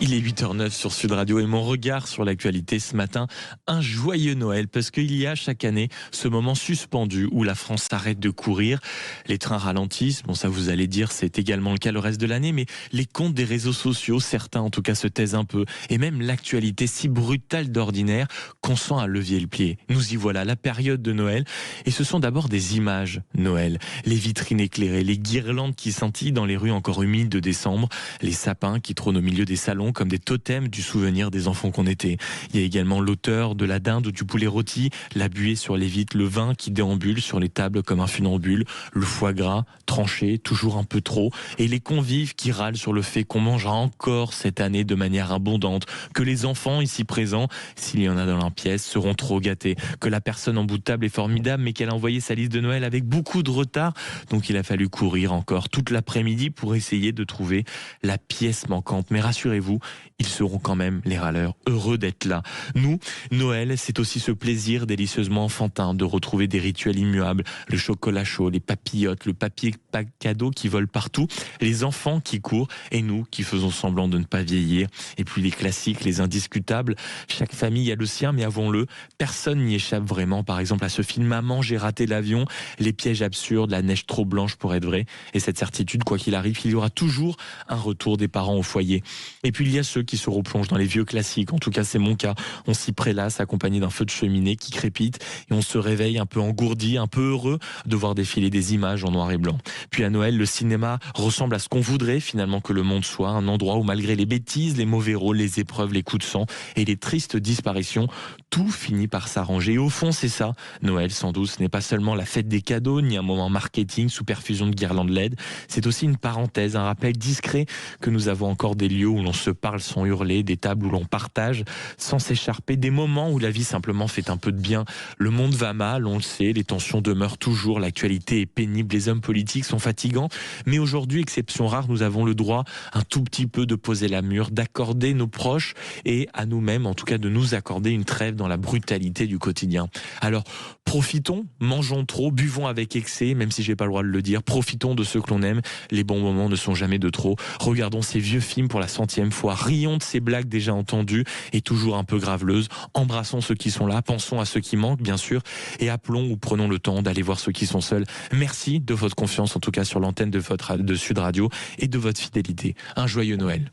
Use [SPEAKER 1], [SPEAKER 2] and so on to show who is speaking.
[SPEAKER 1] Il est 8h09 sur Sud Radio et mon regard sur l'actualité ce matin, un joyeux Noël parce qu'il y a chaque année ce moment suspendu où la France arrête de courir, les trains ralentissent, bon ça vous allez dire c'est également le cas le reste de l'année, mais les comptes des réseaux sociaux, certains en tout cas se taisent un peu et même l'actualité si brutale d'ordinaire qu'on sent à levier le pied. Nous y voilà, la période de Noël et ce sont d'abord des images Noël, les vitrines éclairées, les guirlandes qui scintillent dans les rues encore humides de décembre, les sapins qui trônent au milieu des salons comme des totems du souvenir des enfants qu'on était. Il y a également l'auteur de la dinde ou du poulet rôti, la buée sur les vitres, le vin qui déambule sur les tables comme un funambule, le foie gras tranché, toujours un peu trop, et les convives qui râlent sur le fait qu'on mangera encore cette année de manière abondante, que les enfants ici présents, s'il y en a dans leur pièce, seront trop gâtés, que la personne en bout de table est formidable mais qu'elle a envoyé sa liste de Noël avec beaucoup de retard, donc il a fallu courir encore toute l'après-midi pour essayer de trouver la pièce manquante. Mais rassurez-vous, ils seront quand même, les râleurs, heureux d'être là. Nous, Noël, c'est aussi ce plaisir délicieusement enfantin de retrouver des rituels immuables, le chocolat chaud, les papillotes, le papier cadeau qui vole partout, les enfants qui courent et nous qui faisons semblant de ne pas vieillir. Et puis les classiques, les indiscutables, chaque famille a le sien, mais avouons-le, personne n'y échappe vraiment. Par exemple à ce film Maman, j'ai raté l'avion, les pièges absurdes, la neige trop blanche pour être vrai, et cette certitude, quoi qu'il arrive, il y aura toujours un retour des parents au foyer. Et puis il y a ceux qui se replongent dans les vieux classiques, en tout cas c'est mon cas. On s'y prélasse accompagné d'un feu de cheminée qui crépite et on se réveille un peu engourdi, un peu heureux de voir défiler des images en noir et blanc. Puis à Noël, le cinéma ressemble à ce qu'on voudrait finalement que le monde soit, un endroit où malgré les bêtises, les mauvais rôles, les épreuves, les coups de sang et les tristes disparitions, tout finit par s'arranger. Et au fond c'est ça, Noël sans doute, ce n'est pas seulement la fête des cadeaux, ni un moment marketing sous perfusion de guirlandes LED, c'est aussi une parenthèse, un rappel discret que nous avons encore des lieux où l'on se parle sans hurler, des tables où l'on partage sans s'écharper, des moments où la vie simplement fait un peu de bien. Le monde va mal, on le sait, les tensions demeurent toujours, l'actualité est pénible, les hommes politiques sont fatigants, mais aujourd'hui, exception rare, nous avons le droit un tout petit peu de poser la mûre, d'accorder nos proches et à nous-mêmes, en tout cas de nous accorder une trêve dans la brutalité du quotidien. Alors, profitons, mangeons trop, buvons avec excès, même si j'ai pas le droit de le dire, profitons de ceux que l'on aime, les bons moments ne sont jamais de trop. Regardons ces vieux films pour la 100e fois, rions de ces blagues déjà entendues et toujours un peu graveleuses, embrassons ceux qui sont là, pensons à ceux qui manquent bien sûr et appelons ou prenons le temps d'aller voir ceux qui sont seuls. Merci de votre confiance en tout cas sur l'antenne de Sud Radio et de votre fidélité. Un joyeux Noël.